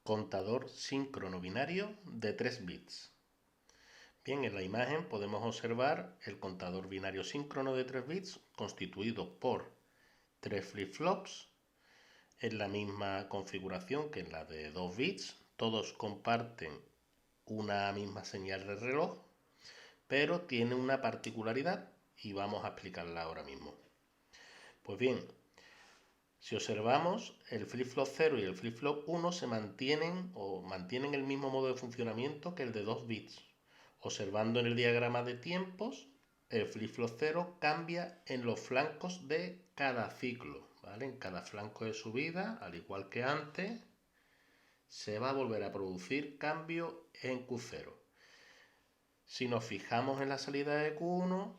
Contador síncrono binario de 3 bits. Bien, en la imagen podemos observar el contador binario síncrono de 3 bits constituido por 3 flip-flops en la misma configuración que en la de 2 bits. Todos comparten una misma señal de reloj, pero tiene una particularidad y vamos a explicarla ahora mismo. Pues bien, si observamos, el flip-flop 0 y el flip-flop 1 se mantienen el mismo modo de funcionamiento que el de 2 bits. Observando en el diagrama de tiempos, el flip-flop 0 cambia en los flancos de cada ciclo, ¿vale? En cada flanco de subida, al igual que antes, se va a volver a producir cambio en Q0. Si nos fijamos en la salida de Q1,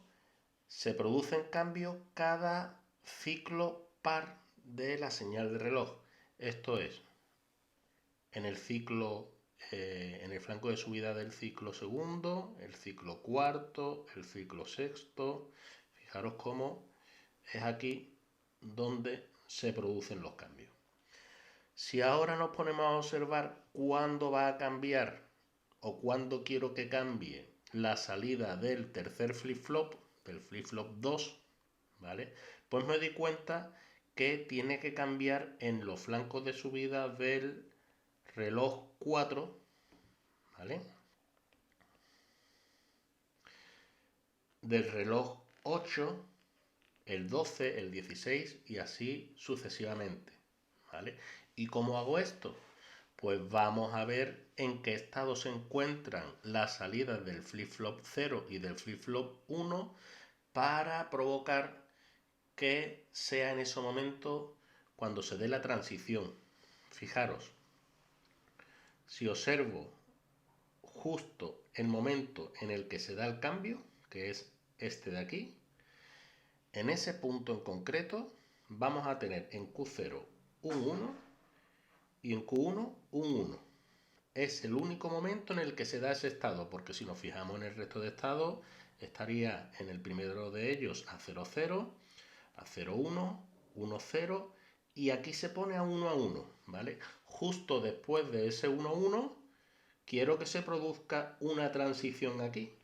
se producen cambios cada ciclo par de la señal de reloj. Esto es, en el flanco de subida del ciclo segundo, el ciclo cuarto, el ciclo sexto. Fijaros cómo es aquí donde se producen los cambios. Si ahora nos ponemos a observar cuándo va a cambiar o cuándo quiero que cambie la salida del tercer flip-flop, del flip-flop 2, ¿vale? Pues me di cuenta que tiene que cambiar en los flancos de subida del reloj 4, ¿vale? Del reloj 8, el 12, el 16 y así sucesivamente, ¿vale? ¿Y cómo hago esto? Pues vamos a ver en qué estado se encuentran las salidas del flip-flop 0 y del flip-flop 1 para provocar que sea en ese momento cuando se dé la transición. Fijaros, si observo justo el momento en el que se da el cambio, que es este de aquí, en ese punto en concreto vamos a tener en Q0 un 1 y en Q1 un 1. Es el único momento en el que se da ese estado, porque si nos fijamos en el resto de estados, estaría en el primero de ellos a 0, 0, a 0, 1, 1, 0, y aquí se pone a 1 a 1, ¿vale? Justo después de ese 1, 1, quiero que se produzca una transición aquí,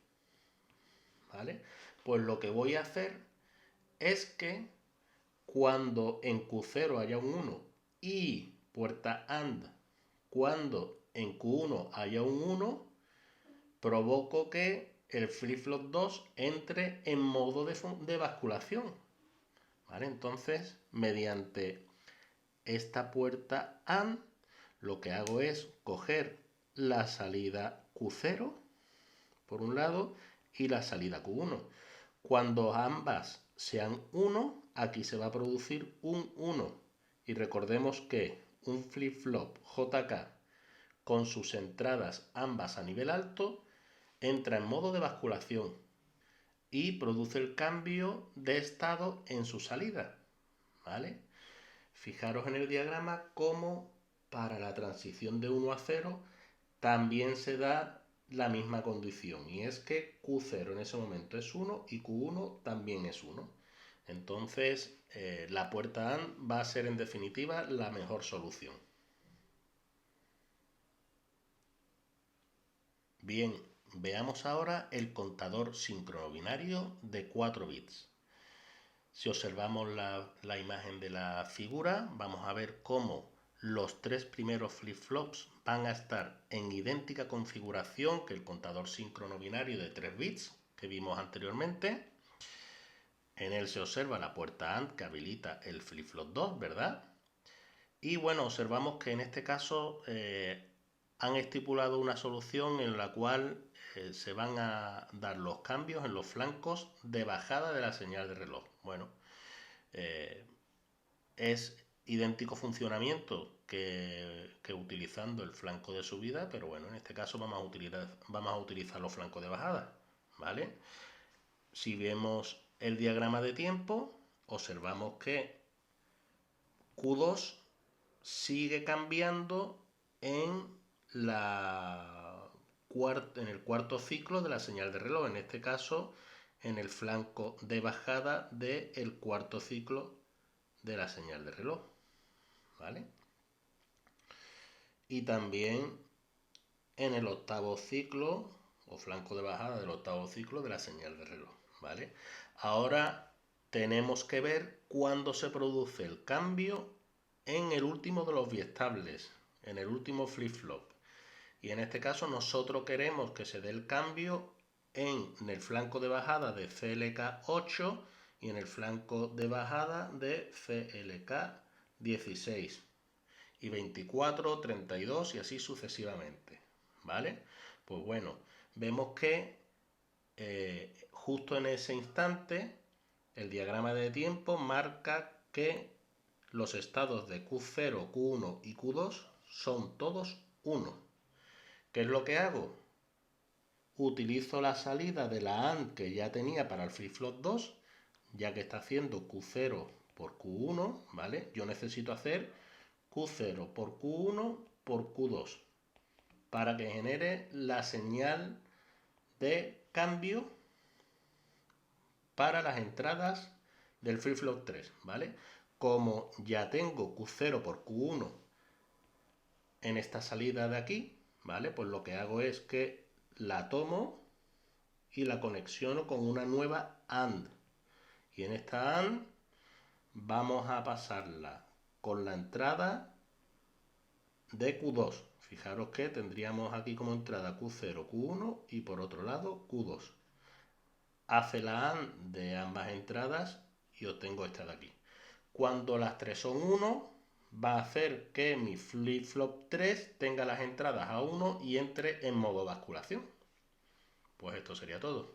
¿vale? Pues lo que voy a hacer es que cuando en Q0 haya un 1 y puerta AND, cuando en Q1 haya un 1, provoco que el flip-flop 2 entre en modo de basculación, ¿vale? Entonces, mediante esta puerta AND, lo que hago es coger la salida Q0, por un lado, y la salida Q1. Cuando ambas sean 1, aquí se va a producir un 1. Y recordemos que un flip-flop JK con sus entradas ambas a nivel alto entra en modo de basculación y produce el cambio de estado en su salida, ¿vale? Fijaros en el diagrama cómo para la transición de 1 a 0 también se da la misma condición, y es que Q0 en ese momento es 1 y Q1 también es 1. Entonces, la puerta AND va a ser en definitiva la mejor solución. Bien, veamos ahora el contador síncrono binario de 4 bits. Si observamos la imagen de la figura, vamos a ver cómo los tres primeros flip-flops van a estar en idéntica configuración que el contador síncrono binario de 3 bits que vimos anteriormente. En él se observa la puerta AND que habilita el flip-flop 2, ¿verdad? Y bueno, observamos que en este caso han estipulado una solución en la cual se van a dar los cambios en los flancos de bajada de la señal de reloj. Bueno, es idéntico funcionamiento que utilizando el flanco de subida, pero bueno, en este caso vamos a utilizar los flancos de bajada, ¿vale? Si vemos el diagrama de tiempo, observamos que Q2 sigue cambiando en el cuarto ciclo de la señal de reloj, en este caso en el flanco de bajada del cuarto ciclo de la señal de reloj, ¿vale? y también en el octavo ciclo o flanco de bajada del octavo ciclo de la señal de reloj, ¿vale? Ahora tenemos que ver cuándo se produce el cambio en el último de los biestables, en el último flip-flop. Y en este caso nosotros queremos que se dé el cambio en el flanco de bajada de CLK8 y en el flanco de bajada de CLK16 y 24, 32 y así sucesivamente, ¿vale? Pues bueno, vemos que justo en ese instante el diagrama de tiempo marca que los estados de Q0, Q1 y Q2 son todos 1. ¿Qué es lo que hago? Utilizo la salida de la AND que ya tenía para el flip-flop 2, ya que está haciendo Q0 por Q1, ¿vale? Yo necesito hacer Q0 por Q1 por Q2 para que genere la señal de cambio para las entradas del flip-flop 3, ¿vale? Como ya tengo Q0 por Q1 en esta salida de aquí, ¿vale? Pues lo que hago es que la tomo y la conexiono con una nueva AND. Y en esta AND vamos a pasarla con la entrada de Q2. Fijaros que tendríamos aquí como entrada Q0, Q1 y por otro lado Q2. Hace la AND de ambas entradas y obtengo esta de aquí. Cuando las tres son 1, va a hacer que mi flip-flop 3 tenga las entradas a 1 y entre en modo basculación. Pues esto sería todo.